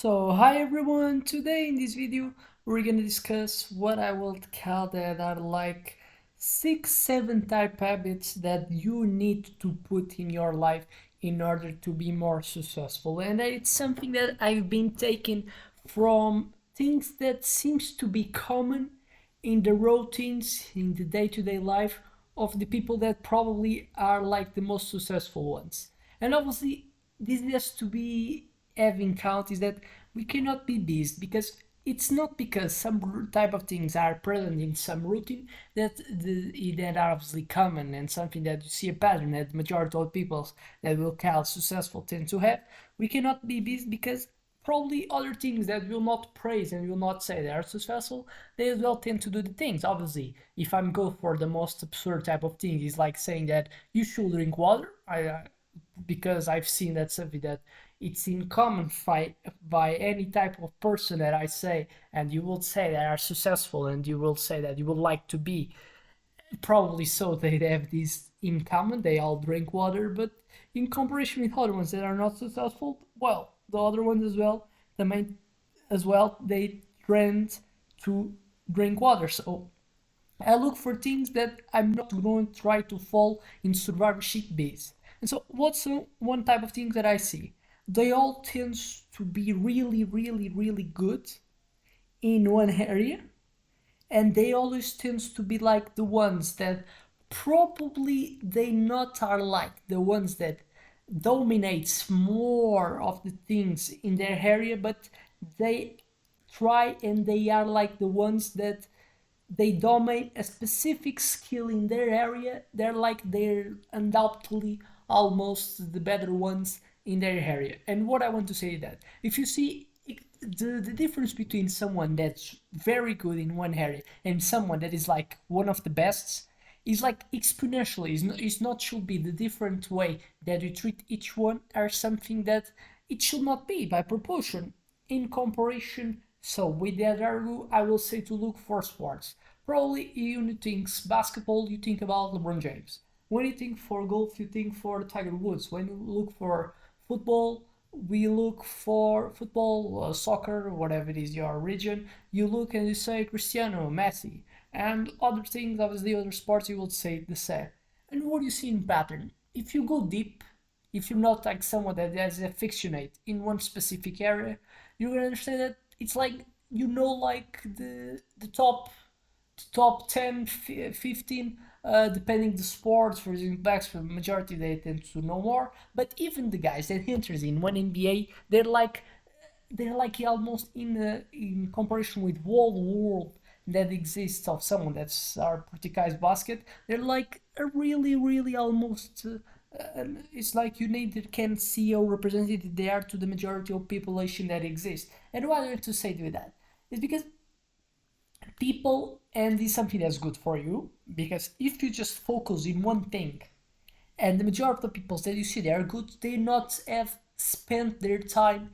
So hi everyone, today in this video we're gonna discuss what I will call that are like 6-7 type habits that you need to put in your life in order to be more successful. And it's something that I've been taking from things that seems to be common in the routines in the day-to-day life of the people that probably are like the most successful ones. And obviously this has to be having count is that we cannot be this because it's not because some type of things are present in some routine that are obviously common and something that you see a pattern that the majority of people that will call successful tend to have. We cannot be this because probably other things that will not praise and will not say they are successful, they as well tend to do the things. Obviously, if I'm go for the most absurd type of thing, is like saying that you should drink water. Because I've seen that something that it's in common by any type of person that I say, and you will say they are successful, and you will say that you would like to be. Probably so they have this in common. They all drink water, but in comparison with other ones that are not successful, well, the other ones as well, the main as well, they trend to drink water. So I look for things that I'm not going to try to fall in survivorship base. And so, what's one type of thing that I see? They all tend to be really, really, really good in one area, and they always tends to be like the ones that probably they not are like the ones that dominates more of the things in their area, but they try and they are like the ones that they dominate a specific skill in their area. They're undoubtedly almost the better ones in their area. And what I want to say is that if you see the difference between someone that's very good in one area and someone that is like one of the best is like exponentially. It's not should be the different way that you treat each one are something that it should not be by proportion in comparison. So with that argue, I will say to look for sports. Probably you think basketball, you think about LeBron James. When you think for golf, you think for Tiger Woods. When you look for football, we look for football, soccer, whatever it is your region. You look and you say Cristiano, Messi, and other things. Obviously, other sports you would say the same. And what do you see in pattern? If you go deep, if you're not like someone that has affectionate in one specific area, you're gonna understand that it's like like the top 10, 15, depending the sports. For example, blacks, for the majority, they tend to know more. But even the guys that enters in one NBA, they're like almost in comparison with whole world that exists of someone that's our practicais basket. They're like a really, really almost. It's like you neither can see or representative they are to the majority of population that exists. And why do I have to say to that? It's because people, and it's something that's good for you, because if you just focus in one thing and the majority of the people that you see they are good, they not have spent their time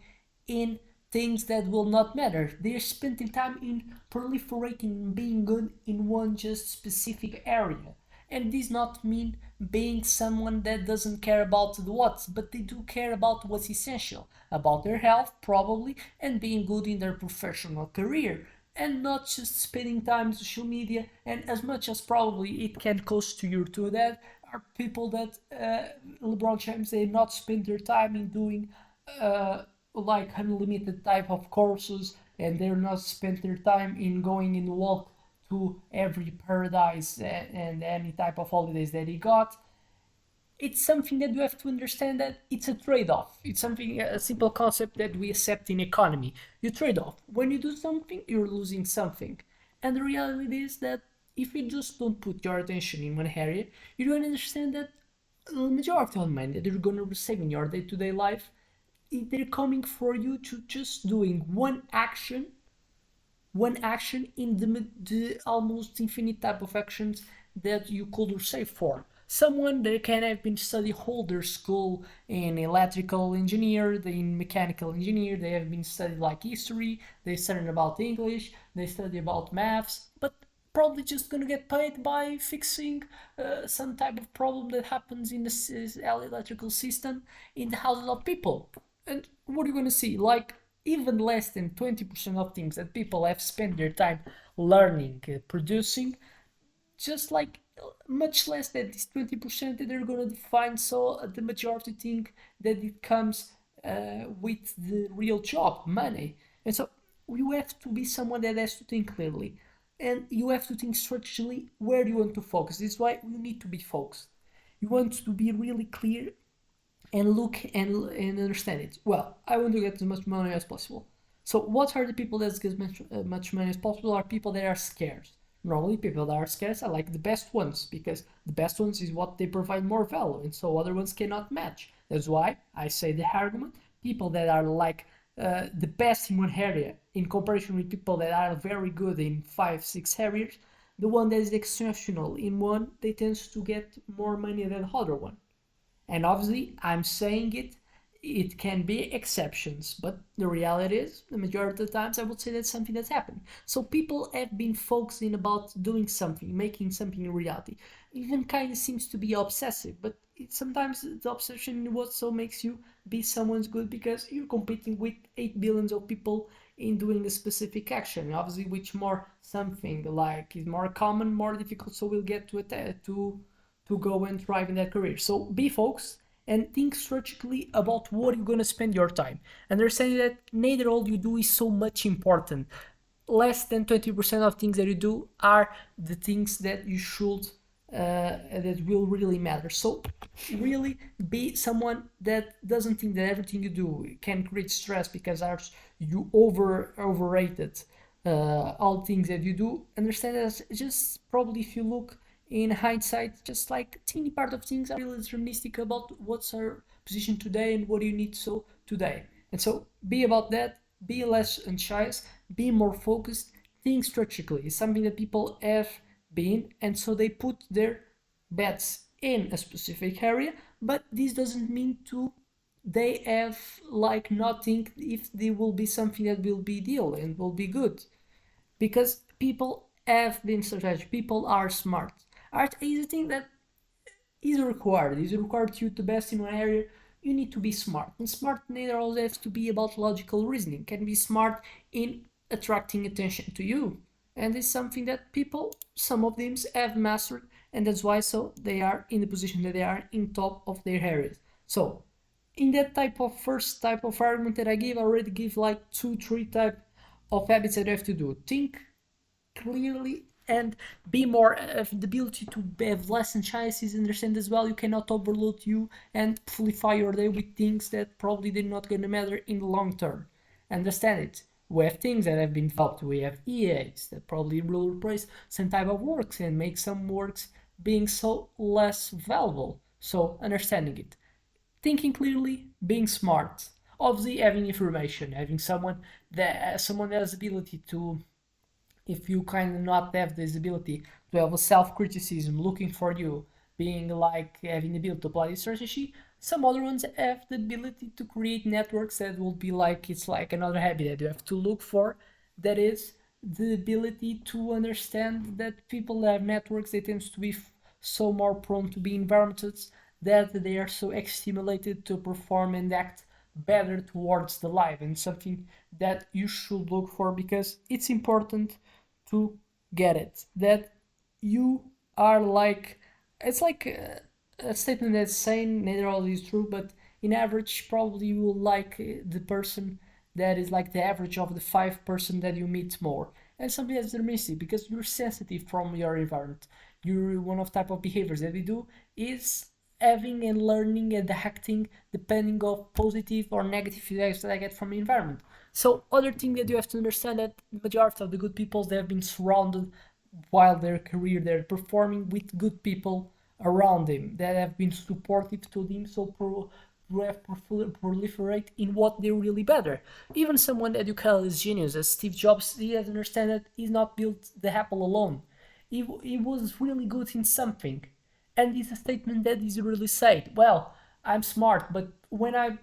in things that will not matter. They're spending time in proliferating and being good in one just specific area. And this not mean being someone that doesn't care about the what, but they do care about what's essential, about their health probably, and being good in their professional career, and not just spending time on social media. And as much as probably it can cost you to that, are people that LeBron James, they not spend their time in doing like unlimited type of courses, and they're not spend their time in going in walk to every paradise and any type of holidays that he got. It's something that you have to understand that it's a trade-off. It's something, a simple concept that we accept in economy. You trade off. When you do something, you're losing something. And the reality is that if you just don't put your attention in one area, you're going to understand that the majority of the money that you're going to receive in your day-to-day life, they're coming for you to just doing one action in the almost infinite type of actions that you could save for. Someone that can have been study whole their school in electrical engineer, in mechanical engineer, they have been studied like history, they studied about English, they study about maths, but probably just gonna get paid by fixing some type of problem that happens in the electrical system in the houses of people. And what are you gonna see? Like even less than 20% of things that people have spent their time learning, producing, just like much less than this 20% that they're gonna define. So the majority think that it comes with the real job, money. And so you have to be someone that has to think clearly. And you have to think strategically where you want to focus. This is why you need to be focused. You want to be really clear and look and understand it. Well, I want to get as much money as possible. So what are the people that get much money as possible? Are people that are scarce. Normally, people that are scarce are like the best ones because the best ones is what they provide more value, and so other ones cannot match. That's why I say the argument: people that are like the best in one area in comparison with people that are very good in 5, 6 areas, the one that is exceptional in one, they tends to get more money than the other one. And obviously, I'm saying it can be exceptions, but the reality is, the majority of the times, I would say that's something that's happened. So people have been focusing about doing something, making something a reality. Even kind of seems to be obsessive, but sometimes the obsession what so makes you be someone's good because you're competing with 8 billions of people in doing a specific action. Obviously, which more something like is more common, more difficult, so we'll get to it to go and thrive in that career. So be focused and think strategically about what you're going to spend your time. Understanding that neither all you do is so much important. Less than 20% of things that you do are the things that you should that will really matter. So really be someone that doesn't think that everything you do can create stress because you overrated all things that you do. Understand that just probably if you look in hindsight, just like teeny part of things are really deterministic about what's our position today and what do you need so today. And so be about that, be less anxious, be more focused, think strategically. It's something that people have been, and so they put their bets in a specific area, but this doesn't mean to they have like not think if there will be something that will be deal and will be good because people have been strategic, people are smart. Art is a thing that is required. Is required you to best in one area. You need to be smart, and smart neither always has to be about logical reasoning. Can be smart in attracting attention to you, and it's something that people, some of them, have mastered, and that's why so they are in the position that they are in top of their areas. So, in that type of first type of argument that I give, I already give like 2, 3 type of habits that you have to do. Think clearly and be more the ability to have less anxieties, understand as well you cannot overload you and amplify your day with things that probably they're not going to matter in the long term. Understand it. We have things that have been developed. We have EAs that probably will replace some type of works and make some works being so less valuable. So understanding it, thinking clearly, being smart, obviously having information, having someone that has ability to, if you kind of not have this ability to have a self-criticism looking for you, being like having the ability to apply this strategy, some other ones have the ability to create networks that will be like, it's like another habit that you have to look for, that is the ability to understand that people that have networks, they tend to be so more prone to be environments that they are so stimulated to perform and act better towards the life, and something that you should look for because it's important to get it. That you are like, it's like a statement that's saying neither all is true, but in average, probably you will like the person that is like the average of the 5 person that you meet more. And something that's deterministic because you're sensitive from your environment. You're one of type of behaviors that we do is having and learning and acting depending of positive or negative feedbacks that I get from the environment. So other thing that you have to understand that the majority of the good people they have been surrounded while their career they're performing with good people around them that have been supportive to them so proliferate in what they're really better. Even someone that you call as genius as Steve Jobs, he has to understand that he's not built the Apple alone. He was really good in something, and it's a statement that is really said. Well, I'm smart, but when I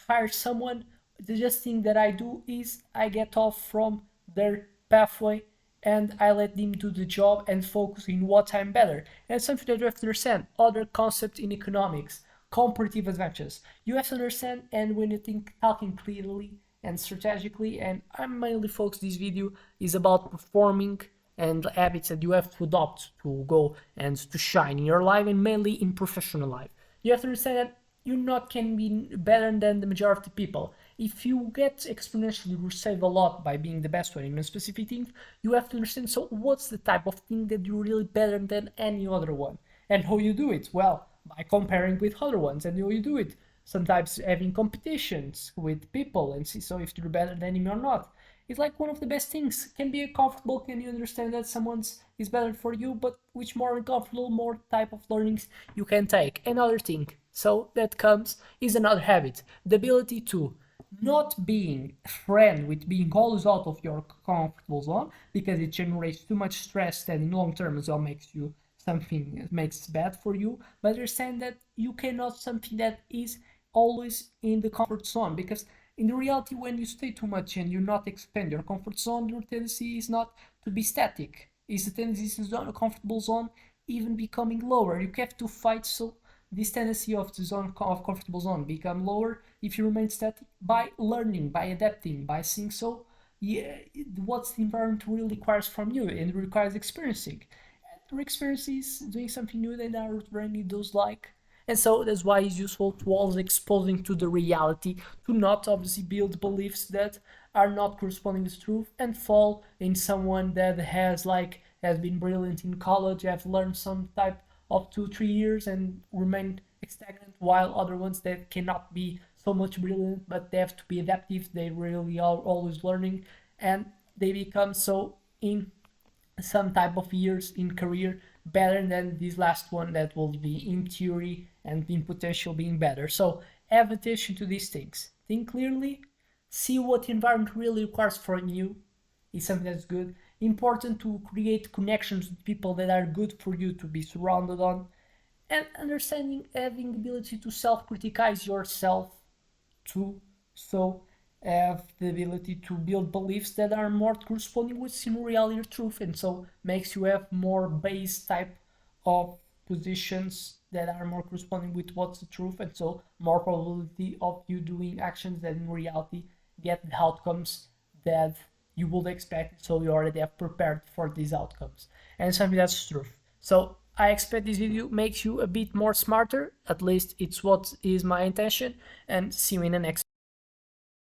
hire someone, the just thing that I do is I get off from their pathway and I let them do the job and focus in what I'm better. And it's something that you have to understand. Other concepts in economics, comparative advantages. You have to understand, and when you think talking clearly and strategically. And I'm mainly focused, this video is about performing and habits that you have to adopt to go and to shine in your life, and mainly in professional life. You have to understand that you not can be better than the majority of people. If you get exponentially you save a lot by being the best one in a specific thing, you have to understand, so what's the type of thing that you're really better than any other one, and how you do it? Well, by comparing with other ones. And how you do it? Sometimes having competitions with people and see so if you're better than him or not. It's like one of the best things. Can be comfortable, can you understand that someone's is better for you, but which more uncomfortable, more type of learnings you can take. Another thing, so that comes is another habit, the ability to not being a friend with being always out of your comfortable zone, because it generates too much stress that in long term as well makes you something makes bad for you. But understand that you cannot something that is always in the comfort zone, because in the reality when you stay too much and you not expand your comfort zone, your tendency is not to be static, is the tendency is zone a comfortable zone even becoming lower. You have to fight so this tendency of the zone of comfortable zone become lower if you remain static by learning, by adapting, by seeing so yeah, what the environment really requires from you, and it requires experiencing. And experiences doing something new that are brand new those like. And so that's why it's useful to always exposing to the reality, to not obviously build beliefs that are not corresponding with truth and fall in someone that has been brilliant in college, have learned some type of 2 3 years and remain stagnant, while other ones that cannot be so much brilliant but they have to be adaptive, they really are always learning, and they become so in some type of years in career better than this last one that will be in theory and in potential being better. So have attention to these things, think clearly, see what the environment really requires from you is something that's good. Important to create connections with people that are good for you to be surrounded on, and understanding having the ability to self-criticize yourself too. So have the ability to build beliefs that are more corresponding with in reality or truth, and so makes you have more base type of positions that are more corresponding with what's the truth, and so more probability of you doing actions that in reality get the outcomes that you would expect, so you already have prepared for these outcomes, and something that's truth. So I expect this video makes you a bit more smarter, at least it's what is my intention, and see you in the next